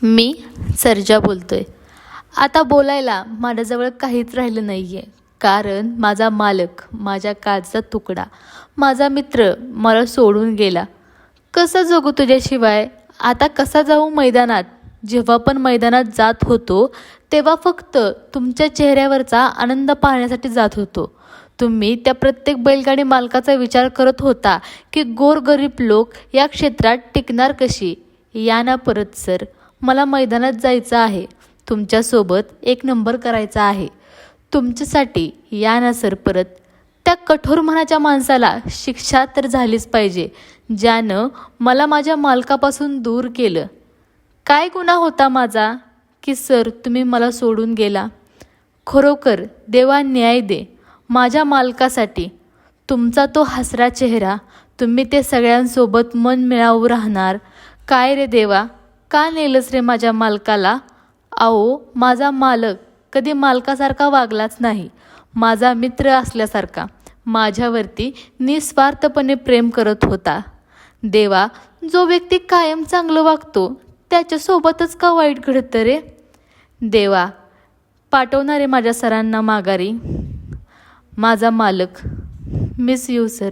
मी सर्जा बोलतोय. आता बोलायला माझ्याजवळ काहीच राहिलं नाही आहे. कारण माझा मालक, माझ्या काळचा तुकडा, माझा मित्र मला सोडून गेला. कसं जगू तुझ्याशिवाय? आता कसा जाऊ मैदानात? जेव्हा पण मैदानात जात होतो तेव्हा फक्त तुमच्या चेहऱ्यावरचा आनंद पाहण्यासाठी जात होतो. तुम्ही त्या प्रत्येक बैलगाडी मालकाचा विचार करत होता की गोरगरीब लोक या क्षेत्रात टिकणार कशी. या ना परत सर, मला मैदानात जायचं आहे. तुमच्यासोबत एक नंबर करायचा आहे. तुमच्यासाठी या ना सर परत. त्या कठोर मनाच्या माणसाला शिक्षा तर झालीच पाहिजे, ज्यानं मला माझ्या मालकापासून दूर केलं. काय गुन्हा होता माझा की सर तुम्ही मला सोडून गेला? खरोखर देवा न्याय दे माझ्या मालकासाठी. तुमचा तो हसरा चेहरा, तुम्ही ते सगळ्यांसोबत मन मिळावू राहणार. काय रे देवा, का नेलंस रे माझ्या मालकाला? आओ, माझा मालक कधी मालकासारखा वागलाच नाही. माझा मित्र असल्यासारखा माझ्यावरती निस्वार्थपणे प्रेम करत होता. देवा, जो व्यक्ती कायम चांगलं वागतो त्याच्यासोबतच का वाईट घडतं रे? देवा, पाठवणारे माझ्या सरांना माघारी. माझा मालक. Miss you sir.